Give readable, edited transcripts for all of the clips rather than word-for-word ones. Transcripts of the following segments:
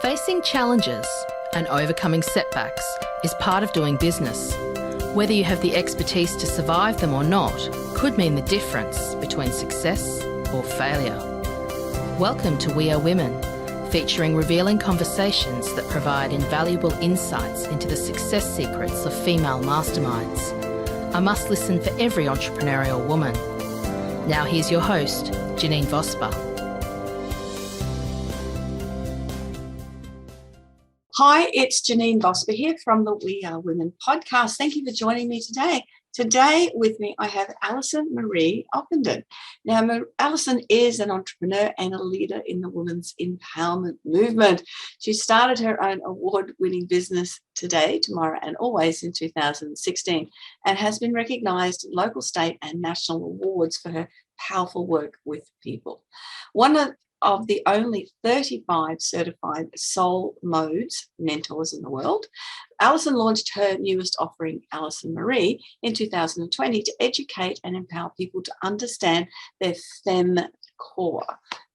Facing challenges and overcoming setbacks is part of doing business. Whether you have the expertise to survive them or not could mean the difference between success or failure. Welcome to We Are Women, featuring revealing conversations that provide invaluable insights into the success secrets of female masterminds. A must listen for every entrepreneurial woman. Now here's your host, Janeen Vosper. Hi, it's Janeen Vosper here from the We Are Women podcast. Thank you for joining me today. Today with me, I have Allison Maree Ockenden. Now, Allison is an entrepreneur and a leader in the women's empowerment movement. She started her own award-winning business Today, Tomorrow and Always in 2016 and has been recognised in local, state and national awards for her powerful work with people. One of the only 35 certified soul modes mentors in the world, Allison launched her newest offering, Allison Maree, in 2020 to educate and empower people to understand their femme core.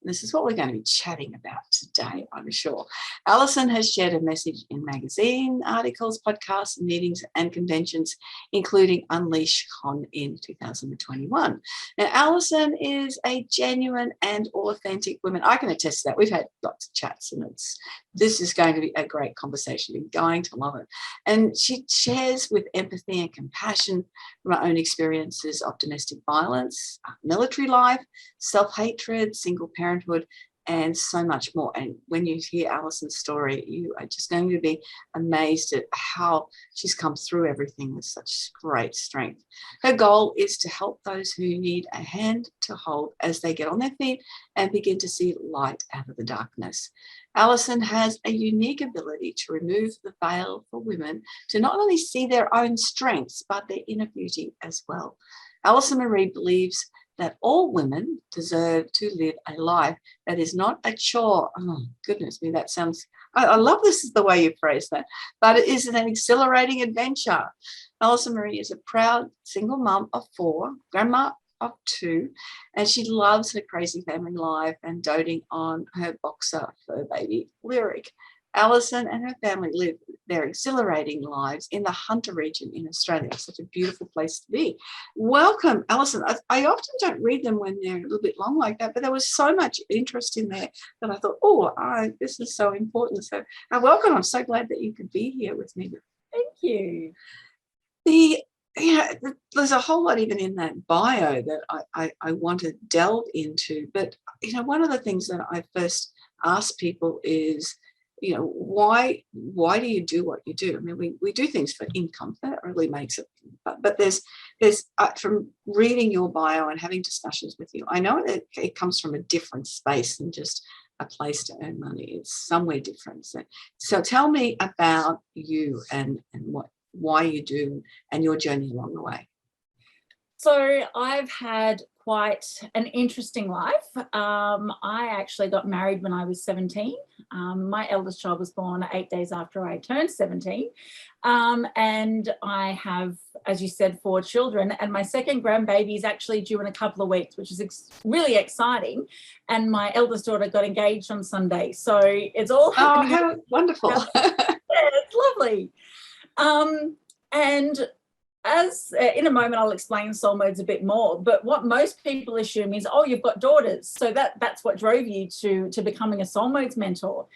This is what we're going to be chatting about today, I'm sure. Allison has shared a message in magazine articles, podcasts, meetings and conventions, including Unleash Con in 2021. Now, Allison is a genuine and authentic woman. I can attest to that. We've had lots of chats and this is going to be a great conversation. You're going to love it. And she shares with empathy and compassion from her own experiences of domestic violence, military life, self-hatred, single parenthood, and so much more. And when you hear Allison's story, you are just going to be amazed at how she's come through everything with such great strength. Her goal is to help those who need a hand to hold as they get on their feet and begin to see light out of the darkness. Allison has a unique ability to remove the veil for women to not only see their own strengths, but their inner beauty as well. Allison Maree believes that all women deserve to live a life that is not a chore. Oh, goodness me, that sounds, I love this is the way you phrase that, but it is an exhilarating adventure. Allison Maree is a proud single mum of 4, grandma of 2, and she loves her crazy family life and doting on her boxer fur baby, Lyric. Allison and her family live their exhilarating lives in the Hunter region in Australia. It's such a beautiful place to be. Welcome, Allison. I often don't read them when they're a little bit long like that, but there was so much interest in there that I thought, this is so important. So welcome. I'm so glad that you could be here with me. Thank you. There's a whole lot even in that bio that I want to delve into. But, one of the things that I first ask people is, why do you do what you do? I mean, we do things for income. That really makes it. But there's from reading your bio and having discussions with you, I know that it comes from a different space than just a place to earn money. It's somewhere different. So tell me about you and why you do and your journey along the way. So I've had quite an interesting life. I actually got married when I was 17. My eldest child was born 8 days after I turned 17. And I have, as you said, 4 children. And my second grandbaby is actually due in a couple of weeks, which is really exciting. And my eldest daughter got engaged on Sunday. So it's all happening. Oh, how wonderful. Yeah, it's lovely. And as in a moment, I'll explain soul modes a bit more, but what most people assume is, you've got daughters. So that's what drove you to becoming a soul modes mentor.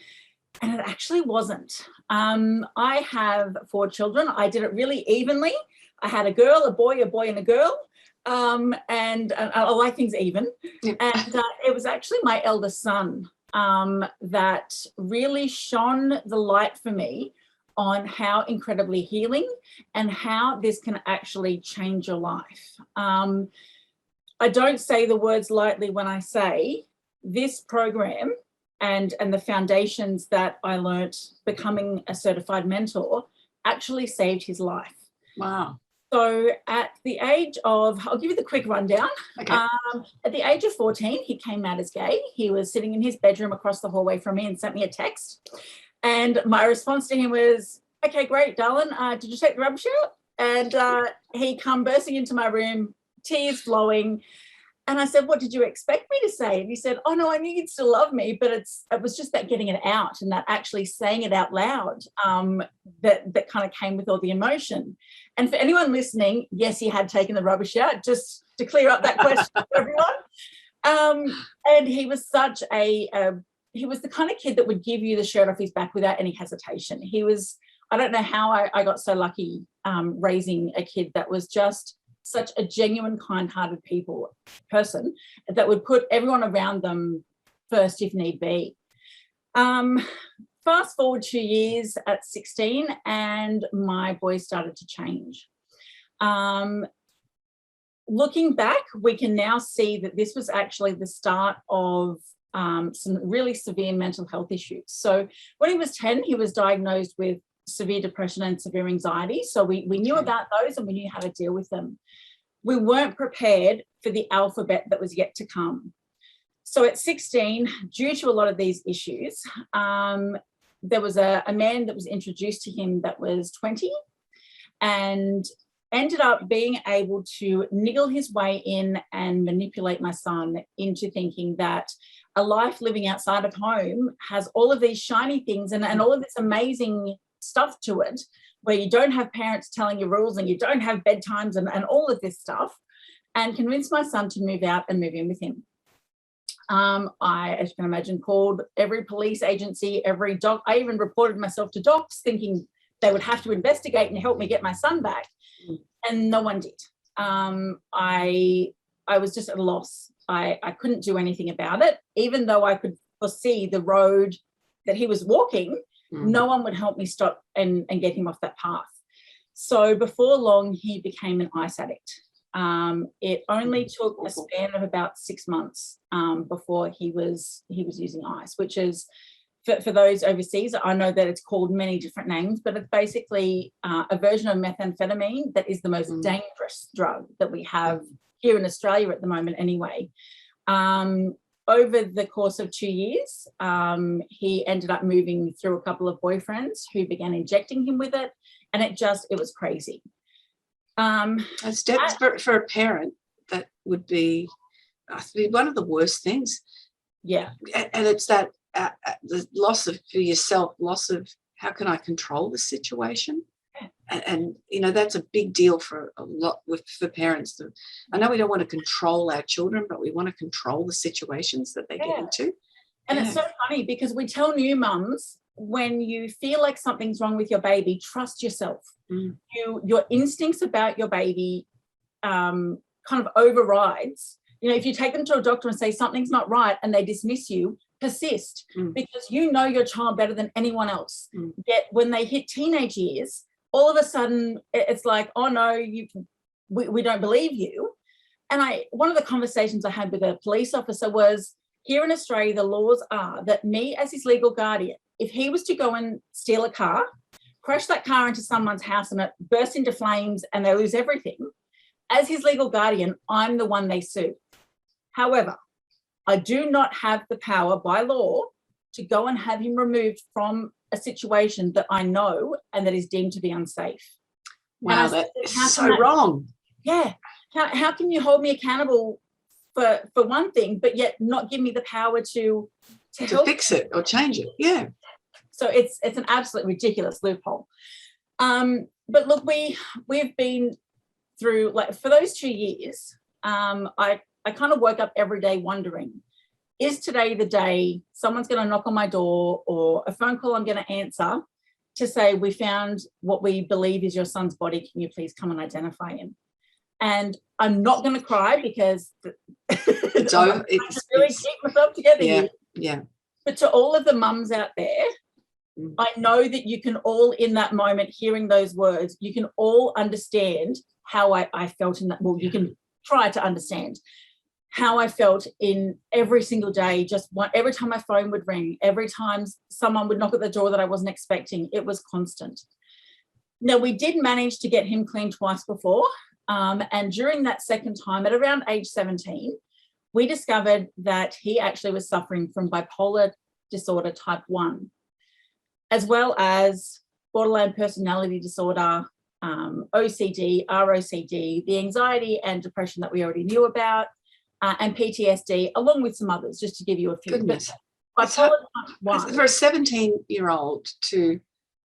And it actually wasn't. I have 4 children. I did it really evenly. I had a girl, a boy, and a girl. And I like things even. Yeah. And it was actually my eldest son that really shone the light for me on how incredibly healing and how this can actually change your life. I don't say the words lightly when I say this program and the foundations that I learnt becoming a certified mentor actually saved his life. Wow. So at the age of, I'll give you the quick rundown. Okay. At the age of 14, he came out as gay. He was sitting in his bedroom across the hallway from me and sent me a text. And my response to him was, okay, great, darling. Did you take the rubbish out? And he come bursting into my room, tears flowing. And I said, what did you expect me to say? And he said, oh, no, I knew you'd still love me, but it was just that getting it out and that actually saying it out loud that kind of came with all the emotion. And for anyone listening, yes, he had taken the rubbish out, just to clear up that question for everyone. And he was such he was the kind of kid that would give you the shirt off his back without any hesitation. I don't know how I got so lucky raising a kid that was just such a genuine, kind-hearted person that would put everyone around them first if need be. Fast forward 2 years at 16 and my boys started to change. Looking back, we can now see that this was actually the start of some really severe mental health issues. So when he was 10, he was diagnosed with severe depression and severe anxiety. So we knew about those and we knew how to deal with them. We weren't prepared for the alphabet that was yet to come. So at 16, due to a lot of these issues, there was a man that was introduced to him that was 20 and ended up being able to niggle his way in and manipulate my son into thinking that a life living outside of home has all of these shiny things and all of this amazing stuff to it, where you don't have parents telling you rules and you don't have bedtimes and all of this stuff, and convinced my son to move out and move in with him. I, as you can imagine, called every police agency, every doc. I even reported myself to docs thinking they would have to investigate and help me get my son back, and no one did. I was just at a loss. I couldn't do anything about it, even though I could foresee the road that he was walking. No one would help me stop and get him off that path. So before long, he became an ice addict. It only took a span of about 6 months before he was using ice, which is, for those overseas, I know that it's called many different names, but it's basically a version of methamphetamine that is the most dangerous drug that we have here in Australia at the moment anyway. Over the course of 2 years, he ended up moving through a couple of boyfriends who began injecting him with it, and it was crazy. Steps for a parent, that would be one of the worst things. Yeah. And it's that the loss of, for yourself, loss of how can I control the situation? And you know, that's a big deal for a lot for parents. I know we don't want to control our children, but we want to control the situations that they get into. And it's so funny because we tell new mums, when you feel like something's wrong with your baby, trust yourself. Your instincts about your baby kind of overrides. You know, if you take them to a doctor and say something's not right and they dismiss you, persist, because you know your child better than anyone else. Yet when they hit teenage years, all of a sudden it's like, oh no, we don't believe you. And one of the conversations I had with a police officer was, here in Australia, the laws are that me as his legal guardian, if he was to go and steal a car, crash that car into someone's house and it bursts into flames and they lose everything, as his legal guardian, I'm the one they sue. However, I do not have the power by law to go and have him removed from a situation that I know and that is deemed to be unsafe. Wow, that is so wrong. Yeah. How can you hold me accountable for one thing, but yet not give me the power to fix it or change it? Yeah. So it's an absolute ridiculous loophole. But look, we've been through, like, for those 2 years, I kind of woke up every day wondering, is today the day someone's going to knock on my door or a phone call I'm going to answer to say, we found what we believe is your son's body, can you please come and identify him? And I'm not going to cry because it's really keep myself together here. Yeah. But to all of the mums out there, I know that you can all, in that moment, hearing those words, you can all understand how I felt in that. Well, you can try to understand how I felt in every single day, every time my phone would ring, every time someone would knock at the door that I wasn't expecting. It was constant. Now, we did manage to get him clean twice before, and during that second time, at around age 17, we discovered that he actually was suffering from bipolar disorder type 1, as well as borderline personality disorder, OCD, ROCD, the anxiety and depression that we already knew about, and PTSD, along with some others, just to give you a few. Goodness. Bipolar type 1. For a 17-year-old to,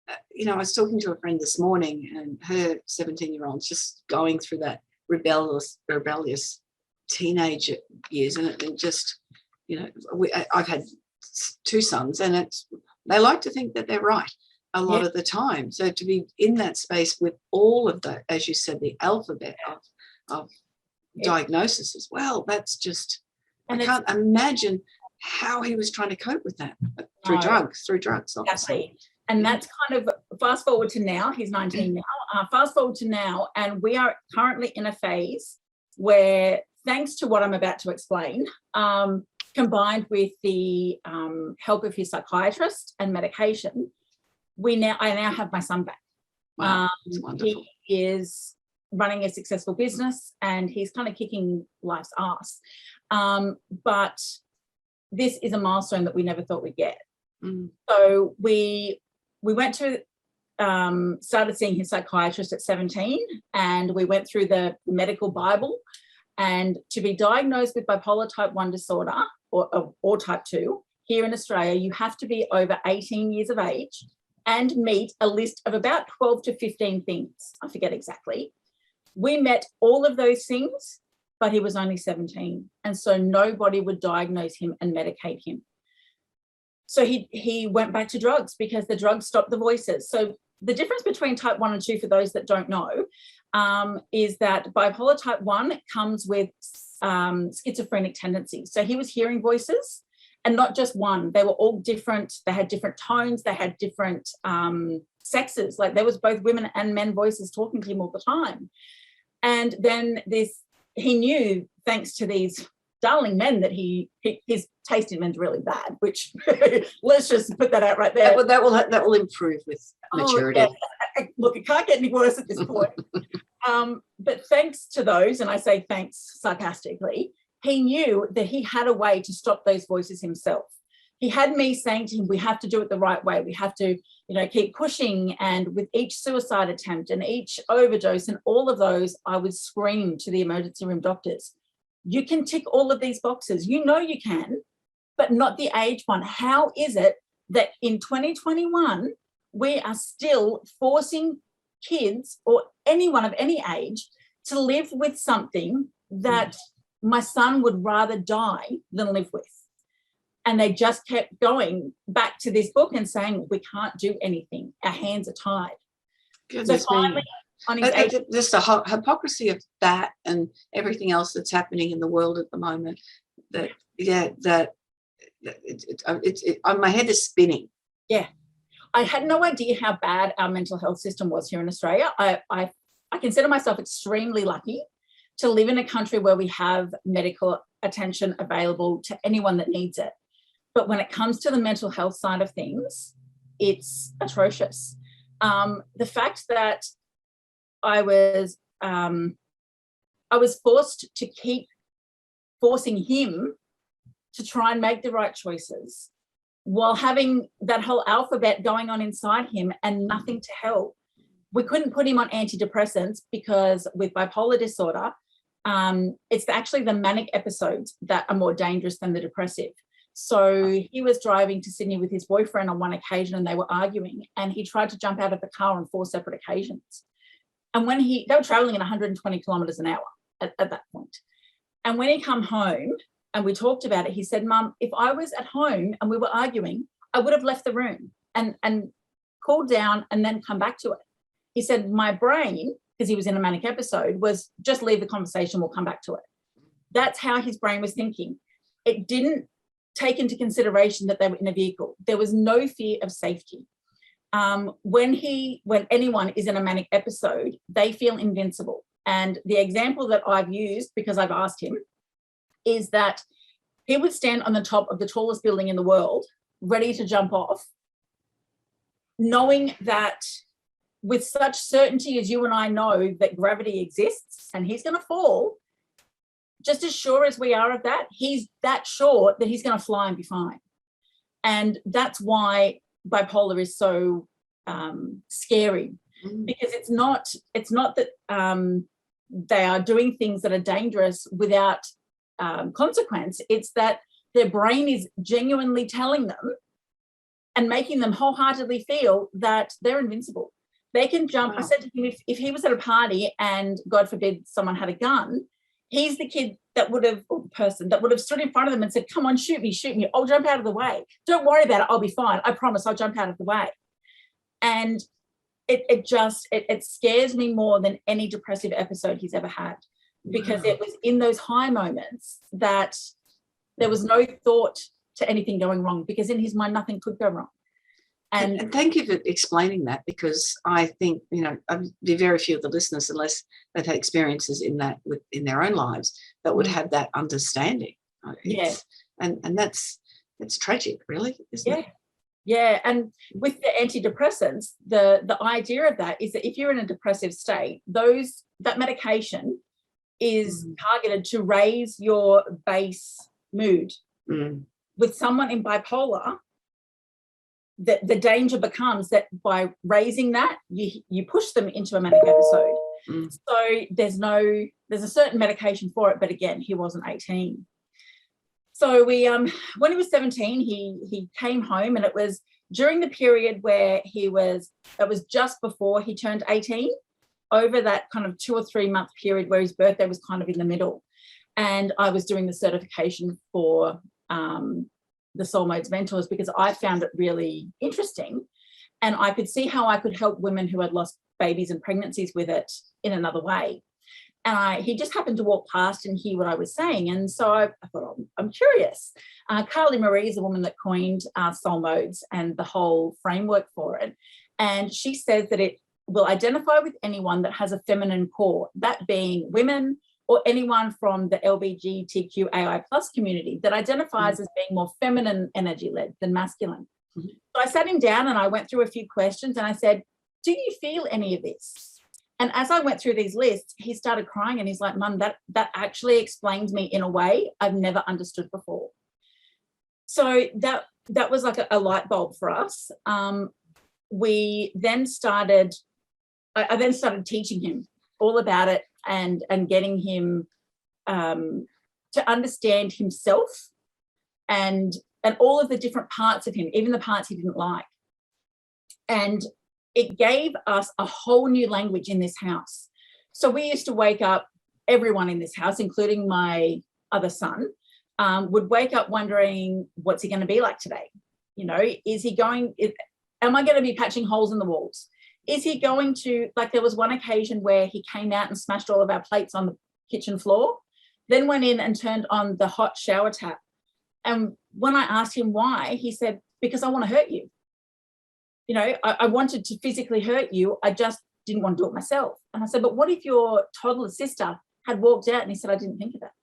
I was talking to a friend this morning, and her 17-year-old's just going through that rebellious teenage years, and it just, I've had 2 sons, and they like to think that they're right a lot of the time. So to be in that space with all of the, as you said, the alphabet of diagnosis as well, that's just, I can't imagine how he was trying to cope with that through drugs. Exactly. And that's kind of, fast forward to now, he's 19 now, fast forward to now, and we are currently in a phase where, thanks to what I'm about to explain, combined with the help of his psychiatrist and medication, I now have my son back. Wow, that's wonderful. He is running a successful business, and he's kind of kicking life's ass. But this is a milestone that we never thought we'd get. So we went to started seeing his psychiatrist at 17, and we went through the medical Bible. And to be diagnosed with bipolar type 1 disorder or type 2 here in Australia, you have to be over 18 years of age and meet a list of about 12 to 15 things. I forget exactly. We met all of those things, but he was only 17. And so nobody would diagnose him and medicate him. So he went back to drugs because the drugs stopped the voices. So the difference between type 1 and 2, for those that don't know, is that bipolar type 1 comes with schizophrenic tendencies. So he was hearing voices, and not just one. They were all different. They had different tones. They had different sexes. Like, there was both women and men voices talking to him all the time. And then he knew, thanks to these darling men, that his taste in men's really bad, which let's just put that out right there. That will improve with maturity. Look, it can't get any worse at this point. But thanks to those, and I say thanks sarcastically, he knew that he had a way to stop those voices himself. He had me saying to him, we have to do it the right way. We have to, keep pushing. And with each suicide attempt and each overdose and all of those, I would scream to the emergency room doctors, you can tick all of these boxes. You can, but not the age one. How is it that in 2021, we are still forcing kids or anyone of any age to live with something that my son would rather die than live with? And they just kept going back to this book and saying, we can't do anything. Our hands are tied. Goodness so finally, on his age, just the hypocrisy of that and everything else that's happening in the world at the moment. My head is spinning. Yeah. I had no idea how bad our mental health system was here in Australia. I consider myself extremely lucky to live in a country where we have medical attention available to anyone that needs it. But when it comes to the mental health side of things, it's atrocious. The fact that I was forced to keep forcing him to try and make the right choices while having that whole alphabet going on inside him and nothing to help. We couldn't put him on antidepressants because with bipolar disorder, it's actually the manic episodes that are more dangerous than the depressive. So he was driving to Sydney with his boyfriend on one occasion, and they were arguing, and he tried to jump out of the car on 4 separate occasions. And when they were traveling at 120 kilometres an hour at that point. And when he come home and we talked about it, he said, Mum, if I was at home and we were arguing, I would have left the room and cooled down and then come back to it. He said, my brain, because he was in a manic episode, was just leave the conversation, we'll come back to it. That's how his brain was thinking. It didn't take into consideration that they were in a vehicle. There was no fear of safety. When anyone is in a manic episode, they feel invincible. And the example that I've used, because I've asked him, is that he would stand on the top of the tallest building in the world, ready to jump off, knowing that with such certainty as you and I know that gravity exists and he's going to fall, just as sure as we are of that, he's that sure that he's going to fly and be fine. And that's why bipolar is so scary, because it's not that they are doing things that are dangerous without consequence. It's that their brain is genuinely telling them and making them wholeheartedly feel that they're invincible. They can jump. Wow. I said to him, if he was at a party and God forbid someone had a gun, he's the kid that would have, or the person that would have stood in front of them and said, come on, shoot me, I'll jump out of the way. Don't worry about it, I'll be fine. I promise I'll jump out of the way. And it scares me more than any depressive episode he's ever had, because it was in those high moments that there was no thought to anything going wrong, because in his mind nothing could go wrong. And thank you for explaining that, because I think, I'd be very few of the listeners, unless they've had experiences in their own lives, that would have that understanding. And that's tragic, really, isn't it? Yeah, and with the antidepressants, the idea of that is that if you're in a depressive state, that medication is targeted to raise your base mood. With someone in bipolar, the danger becomes that by raising that, you push them into a manic episode. So there's a certain medication for it, but again, he wasn't 18. So when he was 17, he came home, and it was during the period where it was just before he turned 18, over that kind of 2 or 3 month period where his birthday was kind of in the middle. And I was doing the certification for the Soul Modes mentors, because I found it really interesting, and I could see how I could help women who had lost babies and pregnancies with it in another way. And he just happened to walk past and hear what I was saying, and so I thought, I'm curious. Carly Marie is a woman that coined Soul Modes and the whole framework for it, and she says that it will identify with anyone that has a feminine core, that being women, or anyone from the LGBTQAI+ community that identifies as being more feminine energy-led than masculine. So I sat him down and I went through a few questions, and I said, do you feel any of this? And as I went through these lists, he started crying, and he's like, Mum, that actually explains me in a way I've never understood before. So that was like a light bulb for us. We then started, I then started teaching him all about it, and getting him to understand himself and all of the different parts of him, even the parts he didn't like. And it gave us a whole new language in this house. So we used to wake up, everyone in this house, including my other son, would wake up wondering, what's he going to be like today? Am I going to be patching holes in the walls? Is he going to, like, there was one occasion where he came out and smashed all of our plates on the kitchen floor, then went in and turned on the hot shower tap. And when I asked him why, he said, because I want to hurt you. I wanted to physically hurt you. I just didn't want to do it myself. And I said, but what if your toddler sister had walked out? And he said, I didn't think of that.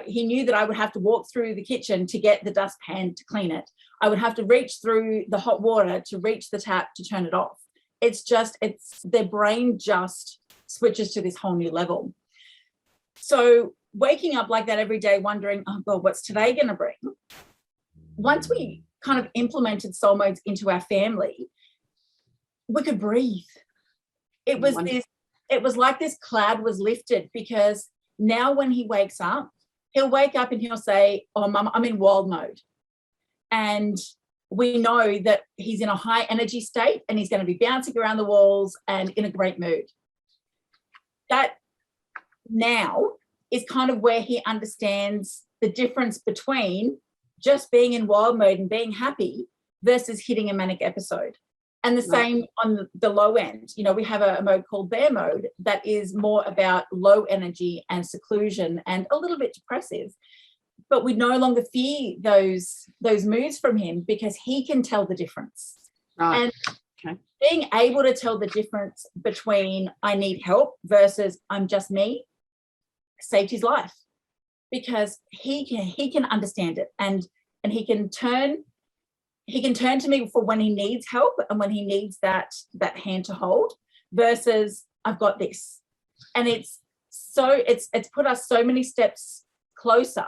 He knew that I would have to walk through the kitchen to get the dustpan to clean it. I would have to reach through the hot water to reach the tap to turn it off. It's their brain just switches to this whole new level. So waking up like that every day, wondering, oh God, what's today going to bring? Once we kind of implemented Soul Modes into our family, we could breathe. It was like this cloud was lifted, because now when he wakes up, he'll wake up and he'll say, oh, Mum, I'm in wild mode. And we know that he's in a high energy state, and he's going to be bouncing around the walls and in a great mood. That now is kind of where he understands the difference between just being in wild mode and being happy versus hitting a manic episode. And the same on the low end. We have a mode called bear mode that is more about low energy and seclusion and a little bit depressive. But we no longer fear those moods from him, because he can tell the difference. Right. And being able to tell the difference between I need help versus I'm just me saved his life, because he can understand it, and he can turn to me for when he needs help and when he needs that hand to hold, versus I've got this. And it's put us so many steps closer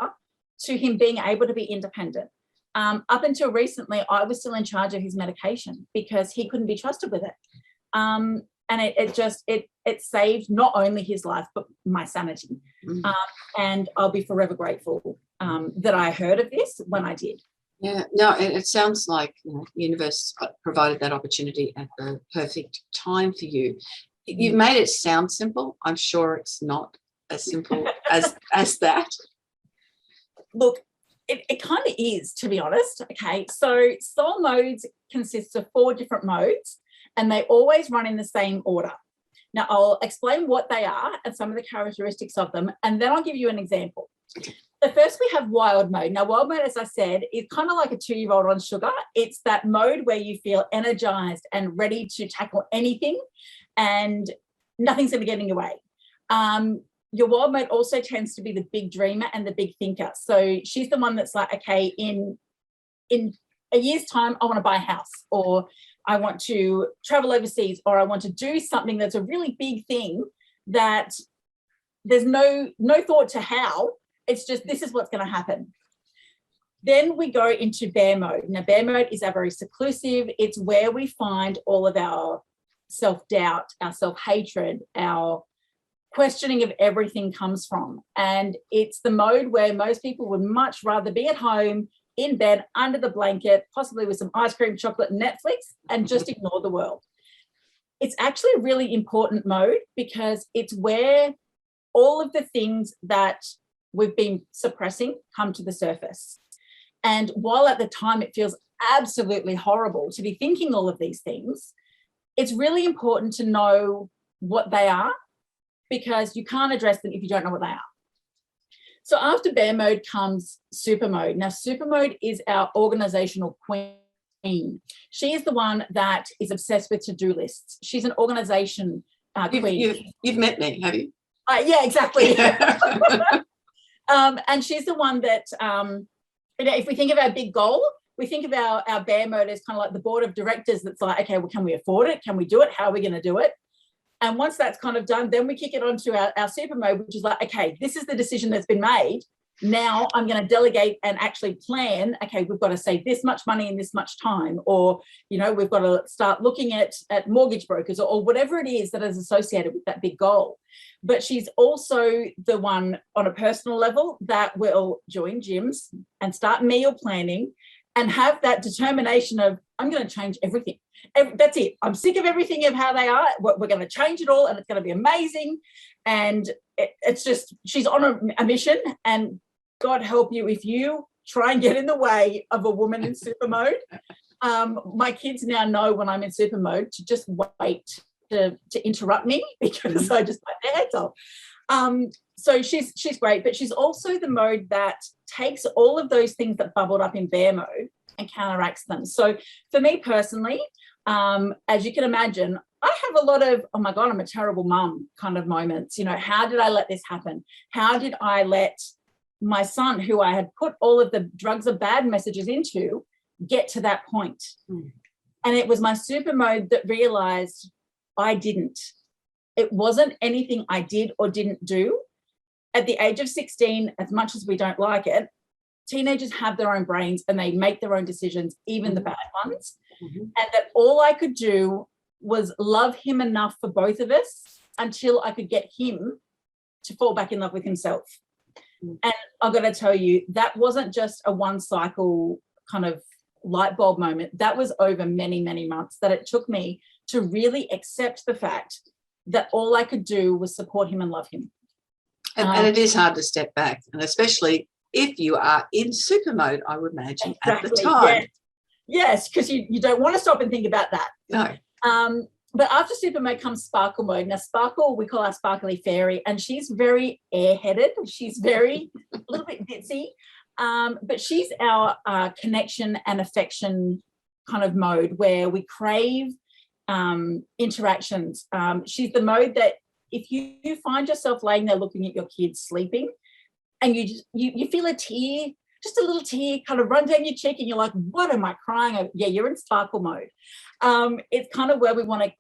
to him being able to be independent. Up until recently, I was still in charge of his medication because he couldn't be trusted with it. And it saved not only his life, but my sanity. And I'll be forever grateful that I heard of this when I did. Yeah, no, it sounds like the universe provided that opportunity at the perfect time for you. You've made it sound simple. I'm sure it's not as simple as that. Look, it kind of is, to be honest. Okay, so soul modes consists of 4 different modes, and they always run in the same order. Now, I'll explain what they are and some of the characteristics of them, and then I'll give you an example. So first we have wild mode. Now, wild mode, as I said, is kind of like a 2-year-old on sugar. It's that mode where you feel energized and ready to tackle anything, and nothing's going to get in your way. Your wild mode also tends to be the big dreamer and the big thinker. So she's the one that's like, okay, in a year's time, I want to buy a house, or I want to travel overseas, or I want to do something that's a really big thing that there's no thought to how. It's just, this is what's going to happen. Then we go into bear mode. Now, bear mode is our very seclusive. It's where we find all of our self-doubt, our self-hatred, our questioning of everything comes from. And it's the mode where most people would much rather be at home, in bed, under the blanket, possibly with some ice cream, chocolate, and Netflix, and just ignore the world. It's actually a really important mode because it's where all of the things that we've been suppressing come to the surface. And while at the time it feels absolutely horrible to be thinking all of these things, it's really important to know what they are, because you can't address them if you don't know what they are. So after bear mode comes super mode. Now, super mode is our organizational queen. She is the one that is obsessed with to-do lists. She's an organization queen. You've met me, have you? Yeah, exactly. And she's the one that, if we think of our big goal, we think of our bear mode as kind of like the board of directors that's like, okay, well, can we afford it? Can we do it? How are we going to do it? And once that's kind of done, then we kick it onto our super mode, which is like, okay, this is the decision that's been made. Now I'm going to delegate and actually plan, okay, we've got to save this much money in this much time, or, we've got to start looking at mortgage brokers or whatever it is that is associated with that big goal. But she's also the one on a personal level that will join gyms and start meal planning and have that determination of, I'm going to change everything. That's it. I'm sick of everything of how they are. We're going to change it all, and it's going to be amazing. And it's just, she's on a mission, and God help you if you try and get in the way of a woman in super mode. My kids now know when I'm in super mode to just wait to interrupt me, because I just bite their heads off. So she's great, but she's also the mode that takes all of those things that bubbled up in bear mode and counteracts them. So for me personally, as you can imagine, I have a lot of, oh my God, I'm a terrible mum kind of moments. How did I let this happen? How did I let my son, who I had put all of the drugs are bad messages into, get to that point? And it was my super mode that realized I didn't. It wasn't anything I did or didn't do. At the age of 16, as much as we don't like it, teenagers have their own brains and they make their own decisions, even the bad ones. And that all I could do was love him enough for both of us until I could get him to fall back in love with himself. And I've got to tell you, that wasn't just a one cycle kind of light bulb moment. That was over many, many months that it took me to really accept the fact that all I could do was support him and love him. And it is hard to step back, and especially if you are in super mode, I would imagine, exactly, at the time. Yes, because you don't want to stop and think about that. No. But after super mode comes sparkle mode. Now, Sparkle, we call our sparkly fairy, and she's very airheaded. She's very a little bit ditzy, but she's our connection and affection kind of mode where we crave interactions. She's the mode that if you find yourself laying there looking at your kids sleeping, and you feel a tear, just a little tear kind of run down your cheek, and you're like, what am I crying over? Yeah, you're in sparkle mode. It's kind of where we want to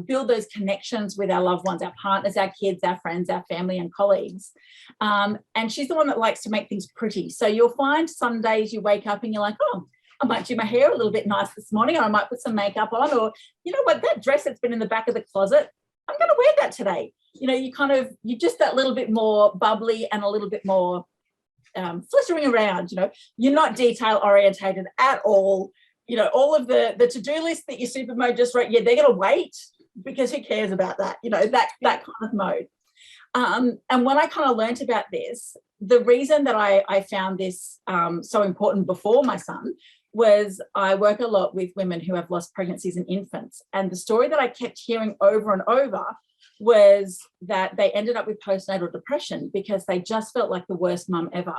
build those connections with our loved ones, our partners, our kids, our friends, our family and colleagues. And she's the one that likes to make things pretty. So you'll find some days you wake up and you're like, oh, I might do my hair a little bit nice this morning, or I might put some makeup on, or you know what, that dress that's been in the back of the closet, I'm going to wear that today. You know, you're just that little bit more bubbly and a little bit more flittering around. You know, you're not detail orientated at all. You know, all of the to-do list that your super mode just wrote, yeah, they're going to wait, because who cares about that? You know, that kind of mode. And when I kind of learned about this, the reason that I found this so important before my son was I work a lot with women who have lost pregnancies and infants. And the story that I kept hearing over and over was that they ended up with postnatal depression because they just felt like the worst mum ever,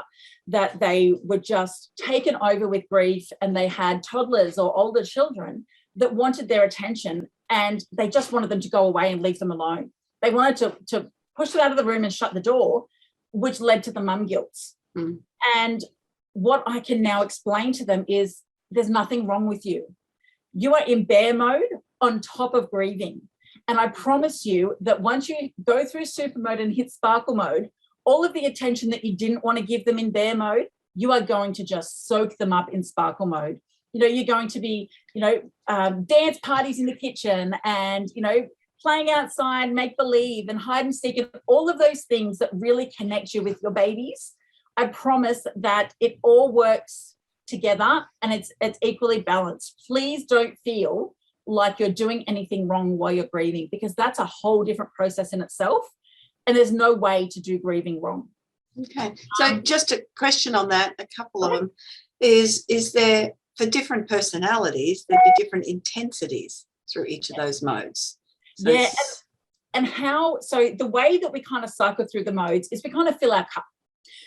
that they were just taken over with grief, and they had toddlers or older children that wanted their attention, and they just wanted them to go away and leave them alone. They wanted to push them out of the room and shut the door, which led to the mum guilt. Mm. And what I can now explain to them is there's nothing wrong with you. You are in bear mode on top of grieving. And I promise you that once you go through super mode and hit sparkle mode, all of the attention that you didn't want to give them in bear mode, you are going to just soak them up in sparkle mode. You know, you're going to be, you know, dance parties in the kitchen, and, you know, playing outside, make believe and hide and seek, and all of those things that really connect you with your babies. I promise that it all works together and it's equally balanced. Please don't feel like you're doing anything wrong while you're grieving, because that's a whole different process in itself, and there's no way to do grieving wrong. Okay, so just a question on that, a couple of them, is there, for different personalities, there'd be different intensities through each of those modes? So yeah, and how, so the way that we kind of cycle through the modes is we kind of fill our cup.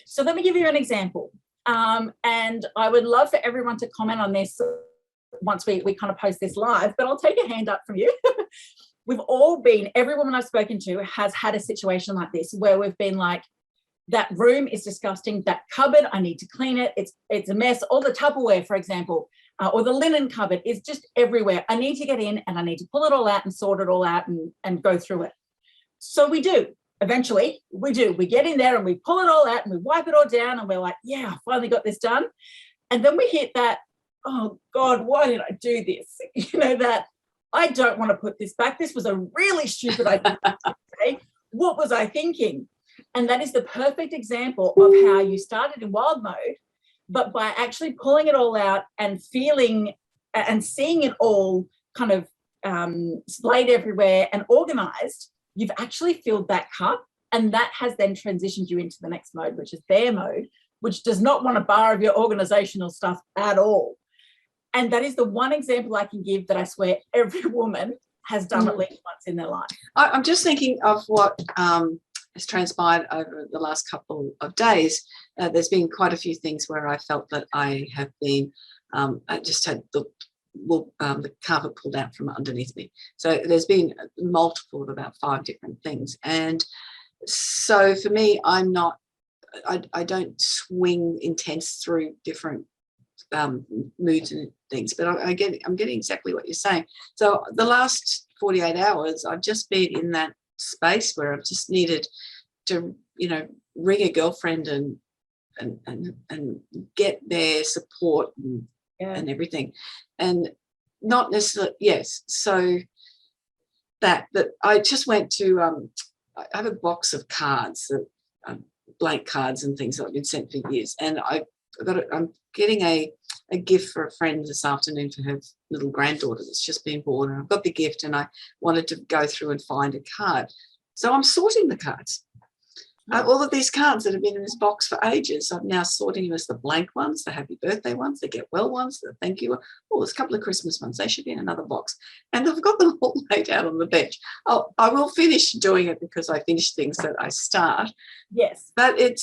So let me give you an example, and I would love for everyone to comment on this once we kind of post this live, but I'll take a hand up from you. We've all been, every woman I've spoken to has had a situation like this, where we've been like, that room is disgusting, that cupboard, I need to clean it, it's a mess, or the Tupperware, for example, or the linen cupboard is just everywhere. I need to get in and I need to pull it all out and sort it all out and go through it. So we do. Eventually, we do. We get in there and we pull it all out and we wipe it all down, and we're like, yeah, I finally got this done. And then we hit that, oh God, why did I do this? You know, that I don't want to put this back. This was a really stupid idea today. What was I thinking? And that is the perfect example of how you started in wild mode, but by actually pulling it all out and feeling and seeing it all kind of splayed everywhere and organized, you've actually filled that cup, and that has then transitioned you into the next mode, which is bear mode, which does not want a bar of your organizational stuff at all. And that is the one example I can give that I swear every woman has done at least once in their life. I'm just thinking of what has transpired over the last couple of days. There's been quite a few things where I felt that I have been, I just had the carpet pulled out from underneath me. So there's been multiple of about 5 different things. And so for me, I don't swing intense through different moods and things, but I'm getting exactly what you're saying. So the last 48 hours, I've just been in that space where I've just needed to, you know, ring a girlfriend and get their support and everything, and not necessarily, yes. So that I just went to I have a box of cards, blank cards and things that I've been sent for years, and I'm getting a gift for a friend this afternoon for her little granddaughter that's just been born, and I've got the gift and I wanted to go through and find a card. So I'm sorting the cards. All of these cards that have been in this box for ages, I'm now sorting them as the blank ones, the happy birthday ones, the get well ones, the thank you. Oh, there's a couple of Christmas ones. They should be in another box. And I've got them all laid out on the bench. I will finish doing it because I finish things that I start. Yes. But it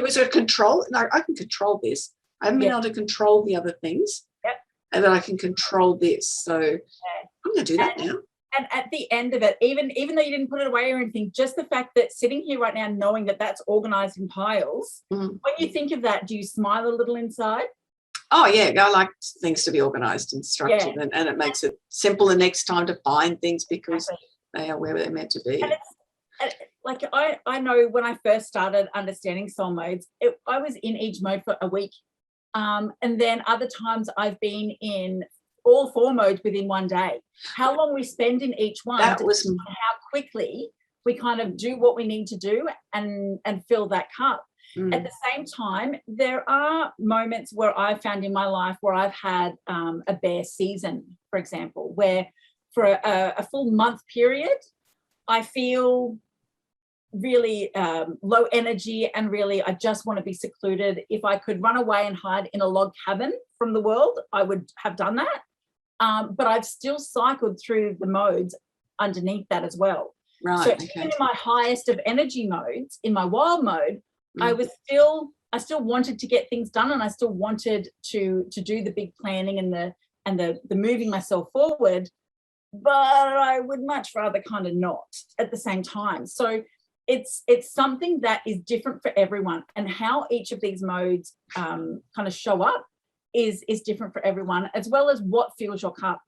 was a control. No, I can control this. I haven't been able to control the other things. Yep. And then I can control this. So I'm going to do that now. And at the end of it, even though you didn't put it away or anything, just the fact that sitting here right now knowing that that's organised in piles, when you think of that, do you smile a little inside? Oh, yeah. I like things to be organised and structured, and it makes it simpler next time to find things because they are where they're meant to be. And like I know when I first started understanding soul modes, I was in each mode for a week. And then other times I've been in all 4 modes within one day. How long we spend in each one, That was how quickly we kind of do what we need to do and fill that cup. At the same time, there are moments where I've found in my life where I've had a bare season, for example, where for a full month period, I feel really low energy and really I just want to be secluded. If I could run away and hide in a log cabin from the world, I would have done that. But I've still cycled through the modes underneath that as well. right. So Okay. even in my highest of energy modes, in my wild mode, I still wanted to get things done, and I still wanted to do the big planning and the moving myself forward, but I would much rather kind of not at the same time. So it's something that is different for everyone, and how each of these modes kind of show up is different for everyone, as well as what fills your cup.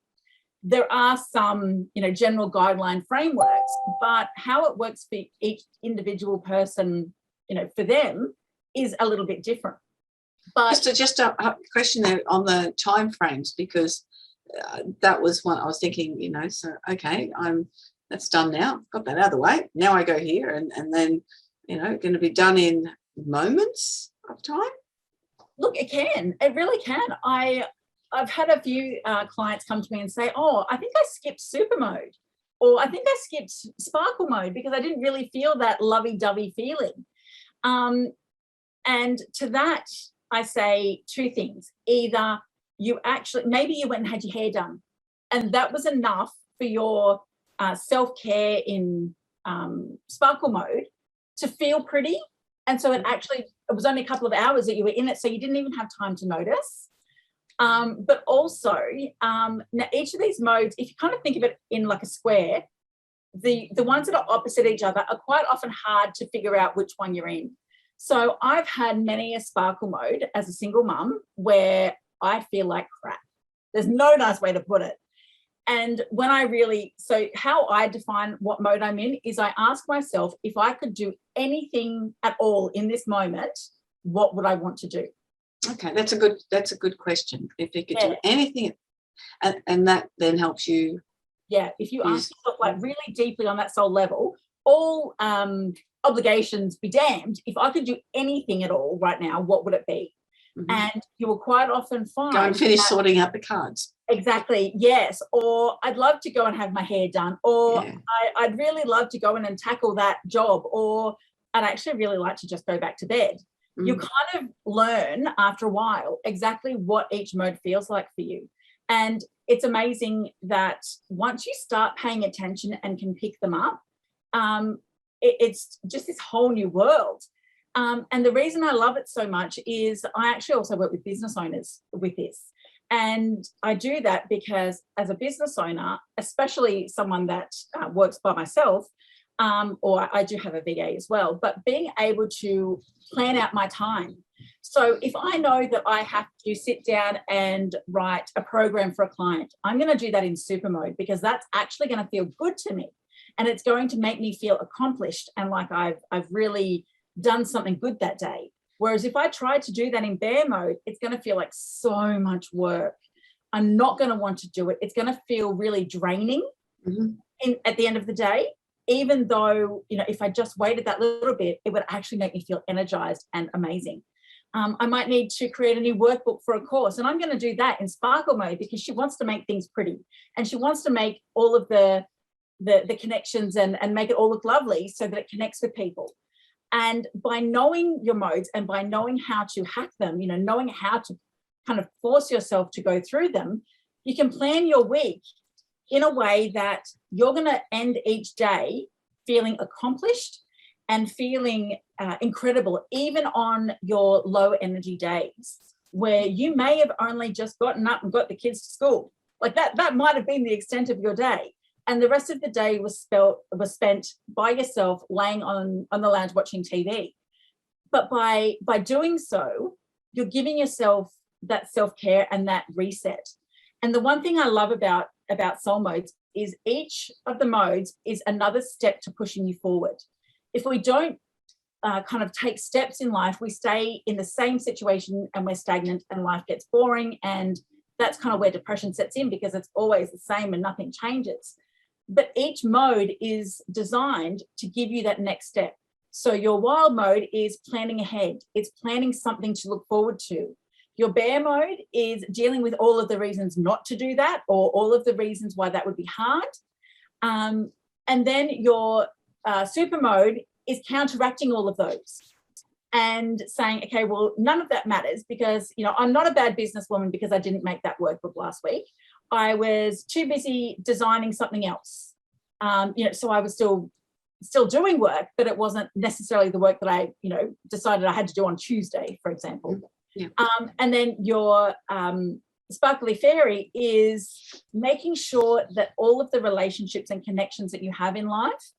There are some, general guideline frameworks, but how it works for each individual person, for them is a little bit different. But Just a question there on the time frames, because that was one I was thinking, so, okay, that's done now. Got that out of the way. Now I go here and then, going to be done in moments of time. look, it really can. I've had a few clients come to me and say, oh, I think I skipped super mode, or I think I skipped sparkle mode because I didn't really feel that lovey-dovey feeling. And to that, I say 2 things. Either maybe you went and had your hair done, and that was enough for your self-care in sparkle mode to feel pretty. And so it was only a couple of hours that you were in it, so you didn't even have time to notice. But also, now each of these modes, if you kind of think of it in like a square, the ones that are opposite each other are quite often hard to figure out which one you're in. So I've had many a sparkle mode as a single mum where I feel like crap. There's no nice way to put it. And so how I define what mode I'm in is I ask myself, if I could do anything at all in this moment, what would I want to do? Okay, that's a good question. If you could do anything, and that then helps you. Yeah, if you ask yourself like really deeply on that soul level, all obligations be damned, if I could do anything at all right now, what would it be? Mm-hmm. And you will quite often find go and finish sorting out the cards. Exactly, yes. Or I'd love to go and have my hair done, or I'd really love to go in and tackle that job, or I'd actually really like to just go back to bed. Mm. You kind of learn after a while exactly what each mode feels like for you. And it's amazing that once you start paying attention and can pick them up, it's just this whole new world. And the reason I love it so much is I actually also work with business owners with this. And I do that because as a business owner, especially someone that works by myself, or I do have a VA as well, but being able to plan out my time. So if I know that I have to sit down and write a program for a client, I'm going to do that in super mode because that's actually going to feel good to me. And it's going to make me feel accomplished and like I've really done something good that day. Whereas if I try to do that in bear mode, it's going to feel like so much work. I'm not going to want to do it. It's going to feel really draining at the end of the day, even though, if I just waited that little bit, it would actually make me feel energized and amazing. I might need to create a new workbook for a course, and I'm going to do that in sparkle mode because she wants to make things pretty and she wants to make all of the connections and make it all look lovely so that it connects with people. And by knowing your modes and by knowing how to hack them, knowing how to kind of force yourself to go through them, you can plan your week in a way that you're going to end each day feeling accomplished and feeling incredible, even on your low energy days where you may have only just gotten up and got the kids to school. Like that might have been the extent of your day. And the rest of the day was spent by yourself laying on the lounge watching TV. But by doing so, you're giving yourself that self-care and that reset. And the one thing I love about soul modes is each of the modes is another step to pushing you forward. If we don't kind of take steps in life, we stay in the same situation and we're stagnant and life gets boring. And that's kind of where depression sets in, because it's always the same and nothing changes. But each mode is designed to give you that next step. So your wild mode is planning ahead. It's planning something to look forward to. Your bear mode is dealing with all of the reasons not to do that, or all of the reasons why that would be hard. And then your super mode is counteracting all of those and saying, okay, well, none of that matters, because, you know, I'm not a bad businesswoman because I didn't make that workbook last week. I was too busy designing something else. You know, so I was still doing work, but it wasn't necessarily the work that I, you know, decided I had to do on Tuesday, for example. Yeah. And then your sparkly fairy is making sure that all of the relationships and connections that you have in life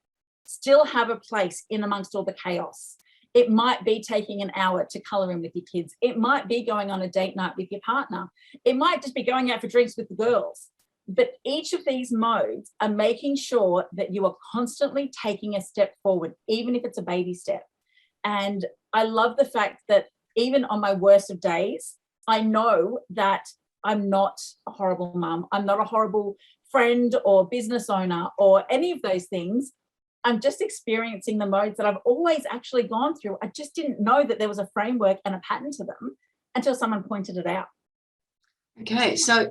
still have a place in amongst all the chaos. It might be taking an hour to colour in with your kids. It might be going on a date night with your partner. It might just be going out for drinks with the girls. But each of these modes are making sure that you are constantly taking a step forward, even if it's a baby step. And I love the fact that even on my worst of days, I know that I'm not a horrible mum. I'm not a horrible friend or business owner or any of those things. I'm just experiencing the modes that I've always actually gone through. I just didn't know that there was a framework and a pattern to them until someone pointed it out. Okay, so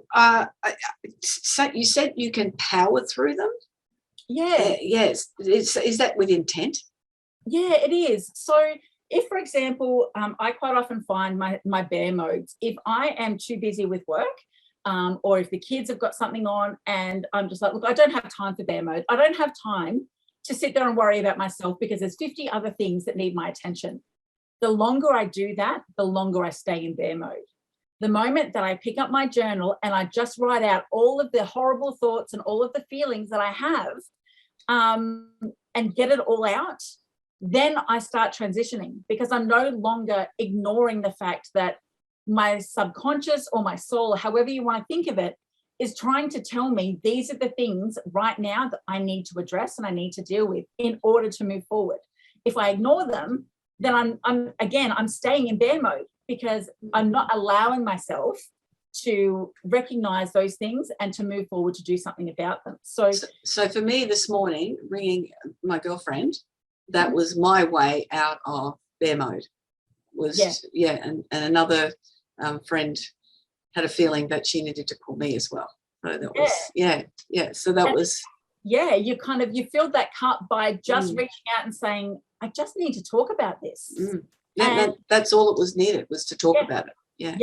you said you can power through them? Yeah. Yes. Is that with intent? Yeah, it is. So if, for example, I quite often find my bear modes, if I am too busy with work, or if the kids have got something on and I'm just like, look, I don't have time for bear mode. I don't have time to sit there and worry about myself because there's 50 other things that need my attention. The longer I do that, the longer I stay in bear mode. The moment that I pick up my journal and I just write out all of the horrible thoughts and all of the feelings that I have, and get it all out, then I start transitioning, because I'm no longer ignoring the fact that my subconscious or my soul, however you want to think of it, is trying to tell me these are the things right now that I need to address and I need to deal with in order to move forward. If I ignore them, then I'm staying in bear mode, because I'm not allowing myself to recognize those things and to move forward to do something about them. So for me this morning, ringing my girlfriend, that was my way out of bear mode. And another friend had a feeling that she needed to call me as well. So that was So that was you filled that cup by just reaching out and saying, I just need to talk about this. That's all it was needed, was to talk about it. Yeah.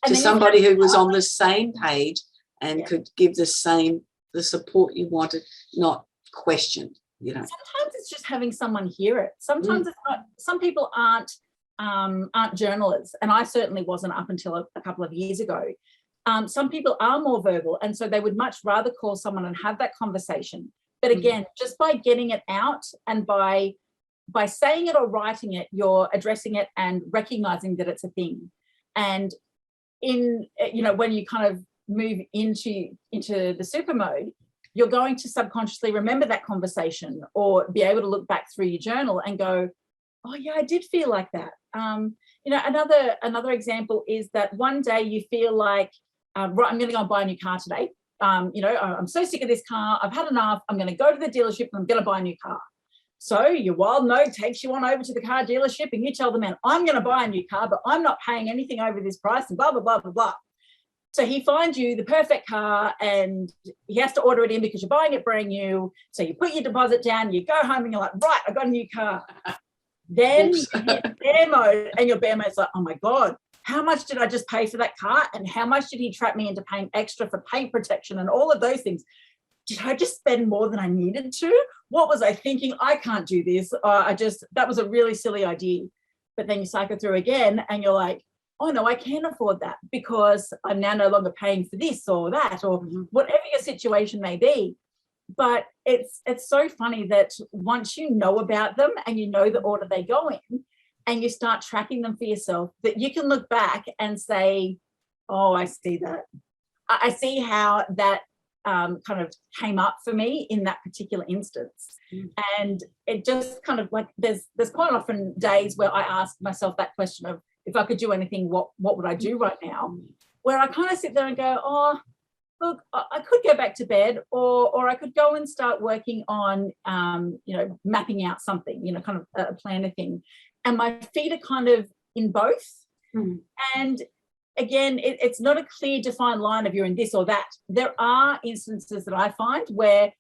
And to somebody who was on the same page and could give the support you wanted, not questioned. You know, sometimes it's just having someone hear it. Sometimes it's not. Some people aren't journalists, and I certainly wasn't up until a couple of years ago. Some people are more verbal, and so they would much rather call someone and have that conversation. But again, just by getting it out and by saying it or writing it, you're addressing it and recognizing that it's a thing. And when you kind of move into the super mode, you're going to subconsciously remember that conversation or be able to look back through your journal and go, oh yeah, I did feel like that. Another example is that one day you feel like, right, I'm going to go and buy a new car today. I'm so sick of this car. I've had enough. I'm going to go to the dealership and I'm going to buy a new car. So your wild mode takes you on over to the car dealership and you tell the man, I'm going to buy a new car, but I'm not paying anything over this price and blah, blah, blah, blah, blah. So he finds you the perfect car and he has to order it in because you're buying it brand new. So you put your deposit down, you go home and you're like, right, I got a new car. Then you hit bear mode and your bear mode's like, oh my God, how much did I just pay for that car? And how much did he trap me into paying extra for paint protection and all of those things? Did I just spend more than I needed to? What was I thinking? I can't do this. That was a really silly idea. But then you cycle through again and you're like, oh no, I can't afford that because I'm now no longer paying for this or that or whatever your situation may be. But it's so funny that once you know about them and you know the order they go in and you start tracking them for yourself, that you can look back and say, oh, I see that. I see how that kind of came up for me in that particular instance. And it just kind of like there's quite often days where I ask myself that question of, if I could do anything, what would I do right now? Where I kind of sit there and go, oh, look, I could go back to bed, or I could go and start working on, mapping out something, kind of a planner thing. And my feet are kind of in both. And again, it's not a clear defined line of you're in this or that. There are instances that I find where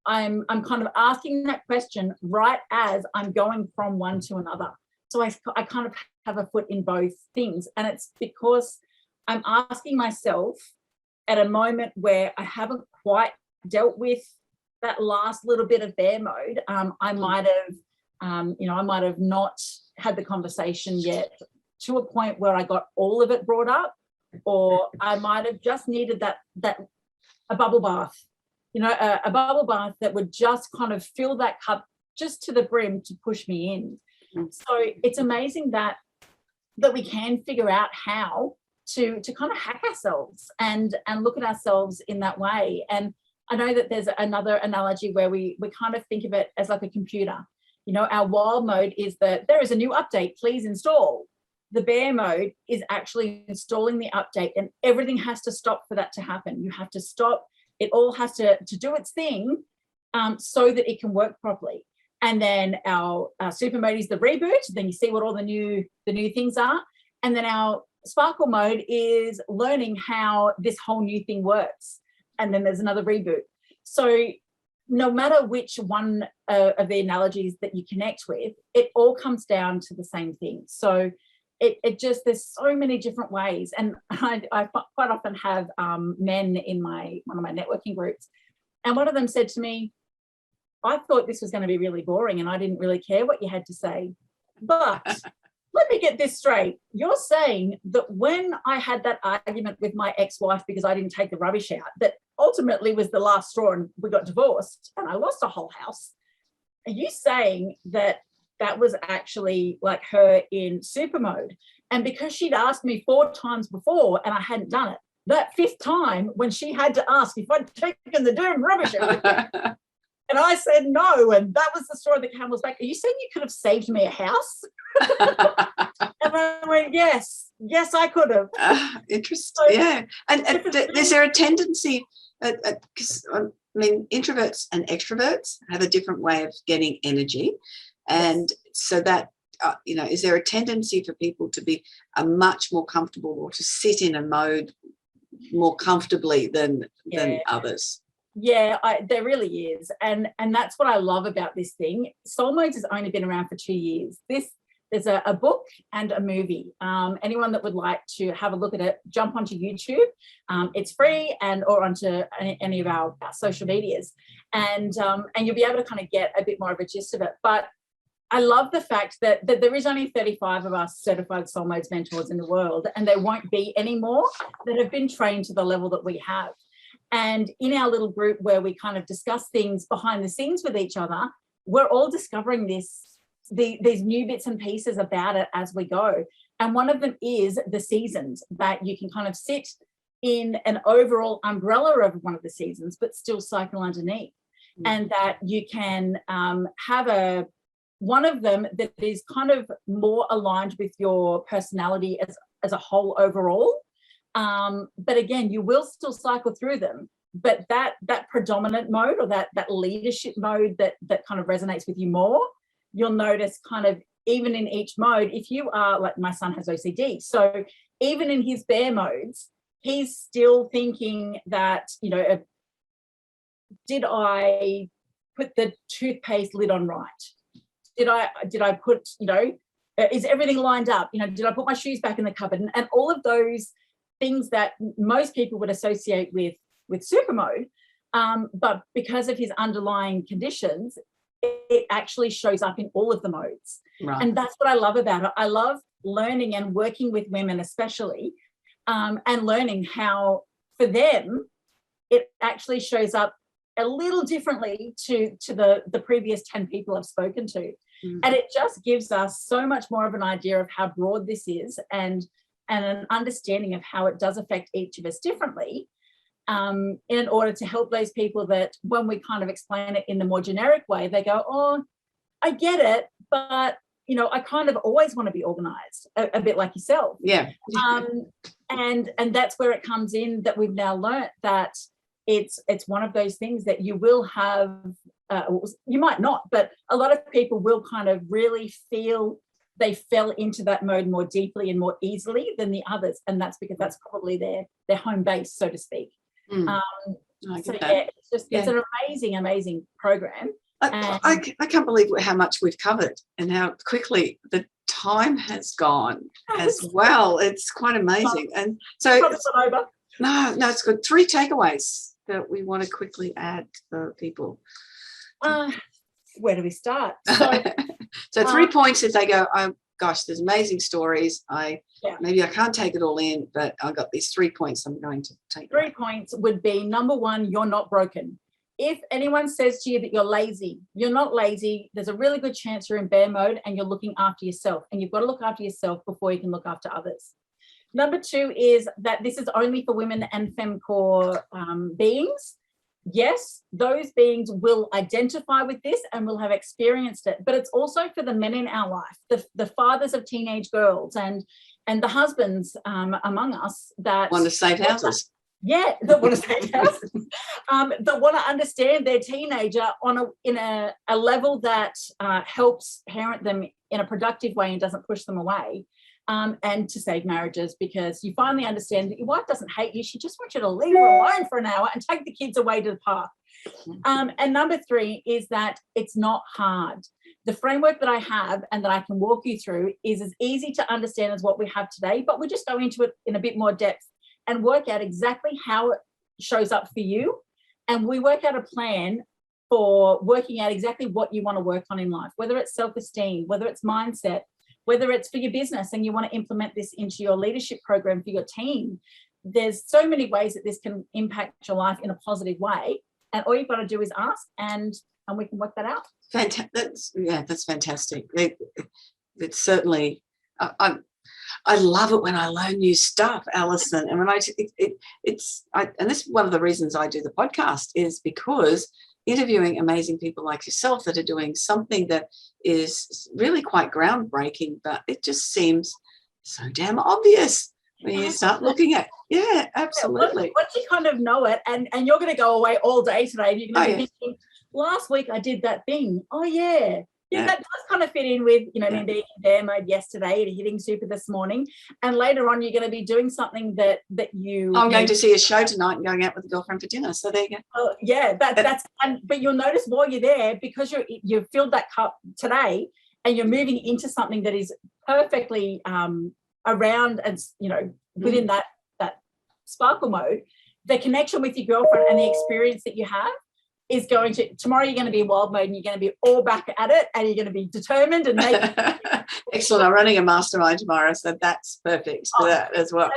I'm kind of asking that question right as I'm going from one to another. So I kind of have a foot in both things. And it's because I'm asking myself at a moment where I haven't quite dealt with that last little bit of bear mode. I might have not had the conversation yet to a point where I got all of it brought up, or I might have just needed a bubble bath, a bubble bath that would just kind of fill that cup just to the brim to push me in. So it's amazing that we can figure out how to kind of hack ourselves and look at ourselves in that way. And I know that there's another analogy where we kind of think of it as like a computer. Our wild mode is that there is a new update, please install. The bear mode is actually installing the update, and everything has to stop for that to happen. You have to stop. It all has to do its thing so that it can work properly. And then our super mode is the reboot. Then you see what all the new things are. And then our sparkle mode is learning how this whole new thing works. And then there's another reboot. So no matter which one of the analogies that you connect with, it all comes down to the same thing. So it just, there's so many different ways. And I quite often have men in one of my networking groups. And one of them said to me, I thought this was going to be really boring and I didn't really care what you had to say. But let me get this straight. You're saying that when I had that argument with my ex-wife because I didn't take the rubbish out, that ultimately was the last straw and we got divorced and I lost a whole house. Are you saying that was actually like her in super mode? And because she'd asked me 4 times before and I hadn't done it, that 5th time when she had to ask if I'd taken the damn rubbish out, and I said no, and that was the straw of the camel's back. Are you saying you could have saved me a house? And I went, yes, I could have. Interesting, yeah. And is there a tendency, because introverts and extroverts have a different way of getting energy, and so that, is there a tendency for people to be much more comfortable or to sit in a mode more comfortably than others? Yeah, there really is. And that's what I love about this thing. Soul Modes has only been around for 2 years. There's a book and a movie. Anyone that would like to have a look at it, jump onto YouTube. It's free, or onto any of our social medias. And you'll be able to kind of get a bit more of a gist of it. But I love the fact that there is only 35 of us certified Soul Modes mentors in the world, and there won't be any more that have been trained to the level that we have. And in our little group where we kind of discuss things behind the scenes with each other, we're all discovering these new bits and pieces about it as we go. And one of them is the seasons, that you can kind of sit in an overall umbrella of one of the seasons, but still cycle underneath. And that you can have one of them that is kind of more aligned with your personality as a whole overall. But again, you will still cycle through them, but that predominant mode, or that leadership mode that kind of resonates with you more, you'll notice kind of even in each mode, if you are, like my son has OCD, so even in his bear modes, he's still thinking that, did I put the toothpaste lid on right? Did I put, is everything lined up? Did I put my shoes back in the cupboard? And all of those things that most people would associate with super mode, but because of his underlying conditions, it actually shows up in all of the modes. Right. And that's what I love about it. I love learning and working with women especially, and learning how for them it actually shows up a little differently to the previous 10 people I've spoken to. And it just gives us so much more of an idea of how broad this is, and an understanding of how it does affect each of us differently. in order to help those people that when we kind of explain it in the more generic way, they go, oh, I get it, but, you know, I kind of always want to be organised, a bit like yourself. Yeah. And that's where it comes in, that we've now learnt that it's one of those things that you will have, you might not, but a lot of people will kind of really feel they fell into that mode more deeply and more easily than the others, and that's because that's probably their home base, so to speak. I So get yeah, that. it's an amazing program. I can't believe how much we've covered and how quickly the time has gone as well. It's quite amazing. And so Probably not over. no, it's good. 3 takeaways that we want to quickly add for people. Where do we start? So 3 points if they go, oh gosh, there's amazing stories. Maybe I can't take it all in, but I've got these 3 points I'm going to take. 3 points would be, number 1, you're not broken. If anyone says to you that you're lazy, you're not lazy. There's a really good chance you're in bear mode and you're looking after yourself, and you've got to look after yourself before you can look after others. Number 2 is that this is only for women and femcore beings. Yes, those beings will identify with this and will have experienced it, but it's also for the men in our life, the fathers of teenage girls and the husbands among us that want to save houses. Yeah, that want to save houses, that want to understand their teenager in a level that helps parent them in a productive way and doesn't push them away. And to save marriages, because you finally understand that your wife doesn't hate you. She just wants you to leave her alone for an hour and take the kids away to the park. And number 3 is that it's not hard. The framework that I have and that I can walk you through is as easy to understand as what we have today, but we just go into it in a bit more depth and work out exactly how it shows up for you. And we work out a plan for working out exactly what you want to work on in life, whether it's self-esteem, whether it's mindset, whether it's for your business and you want to implement this into your leadership program for your team. There's so many ways that this can impact your life in a positive way. And all you've got to do is ask, and we can work that out. That's fantastic. It's certainly, I love it when I learn new stuff, Alison. And when and this is one of the reasons I do the podcast, is because interviewing amazing people like yourself that are doing something that is really quite groundbreaking, but it just seems so damn obvious when you start looking at. Yeah, absolutely. Once you kind of know it, and you're going to go away all day today, and you're going to be thinking, last week I did that thing. Oh yeah. Yeah, that does kind of fit in with, me being in bear mode yesterday and hitting super this morning. And later on, you're going to be doing something that you. I'm going to see a show tonight and going out with a girlfriend for dinner. So there you go. Oh, yeah, but you'll notice while you're there, because you've filled that cup today and you're moving into something that is perfectly around and, within that sparkle mode, the connection with your girlfriend and the experience that you have is going to, tomorrow you're going to be in wild mode and you're going to be all back at it and you're going to be determined and make Excellent. I'm running a mastermind tomorrow, so that's perfect for that as well.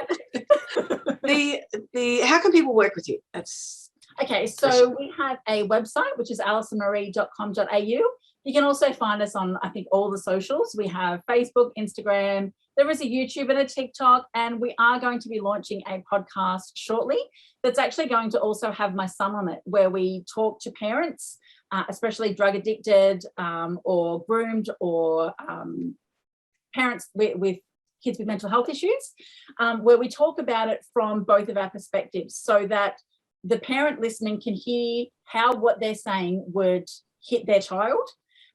How can people work with you? Okay, so we have a website, which is allisonmaree.com.au. You can also find us on, I think, all the socials. We have Facebook, Instagram. There is a YouTube and a TikTok, and we are going to be launching a podcast shortly that's actually going to also have my son on it, where we talk to parents, especially drug addicted or groomed or parents with kids with mental health issues, where we talk about it from both of our perspectives, so that the parent listening can hear how what they're saying would hit their child.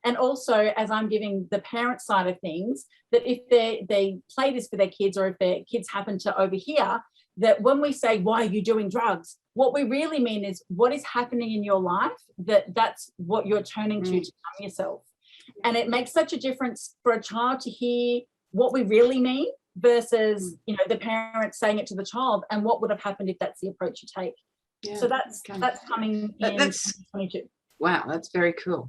And also, as I'm giving the parent side of things, that if they play this for their kids, or if their kids happen to overhear, that when we say, why are you doing drugs? What we really mean is what is happening in your life, that's what you're turning to calm yourself. And it makes such a difference for a child to hear what we really mean versus, the parent saying it to the child and what would have happened if that's the approach you take. Yeah, so that's coming in 2022. Wow, that's very cool.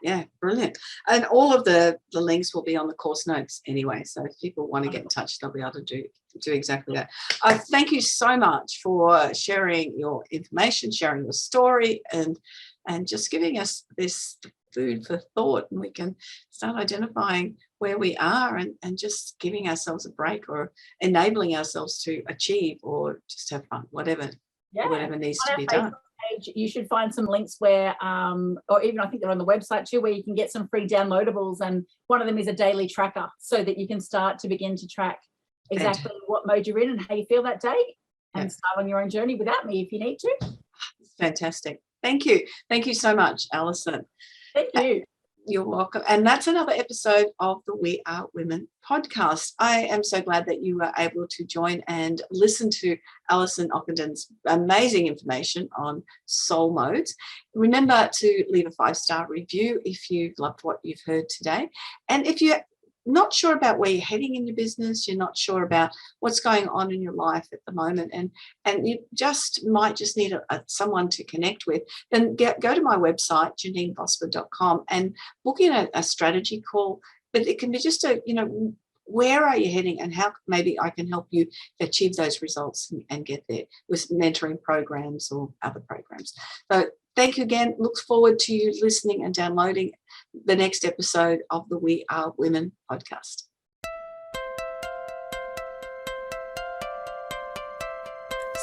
Yeah, brilliant. And all of the links will be on the course notes anyway. So if people want to get in touch, they'll be able to do exactly that. Thank you so much for sharing your information, sharing your story, and just giving us this food for thought, and we can start identifying where we are and just giving ourselves a break, or enabling ourselves to achieve or just have fun, whatever or whatever needs On to our be Facebook done. page, you should find some links where, or even I think they're on the website too, where you can get some free downloadables. And one of them is a daily tracker so that you can start to begin to track exactly what mode you're in and how you feel that day, and start on your own journey without me if you need to. It's fantastic. Thank you. Thank you so much, Allison. Thank you. You're welcome. And that's another episode of the We Are Women podcast. I am so glad that you were able to join and listen to Allison Ockenden's amazing information on soul modes. Remember to leave a 5-star review if you loved what you've heard today. And if you're not sure about where you're heading in your business, you're not sure about what's going on in your life at the moment, and you might need someone to connect with, then go to my website, janeenvosper.com, and book in a strategy call. But it can be just where are you heading and how maybe I can help you achieve those results and get there with mentoring programs or other programs. So thank you again. Look forward to you listening and downloading the next episode of the We Are Women podcast.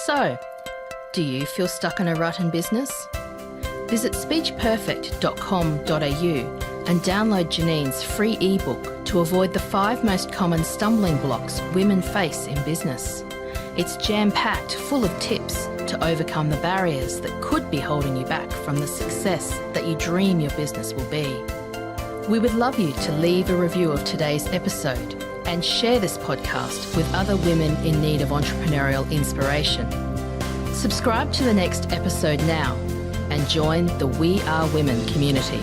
So, do you feel stuck in a rut in business? Visit speechperfect.com.au and download Janeen's free ebook to avoid the 5 most common stumbling blocks women face in business. It's jam-packed full of tips to overcome the barriers that could be holding you back from the success that you dream your business will be. We would love you to leave a review of today's episode and share this podcast with other women in need of entrepreneurial inspiration. Subscribe to the next episode now and join the We Are Women community.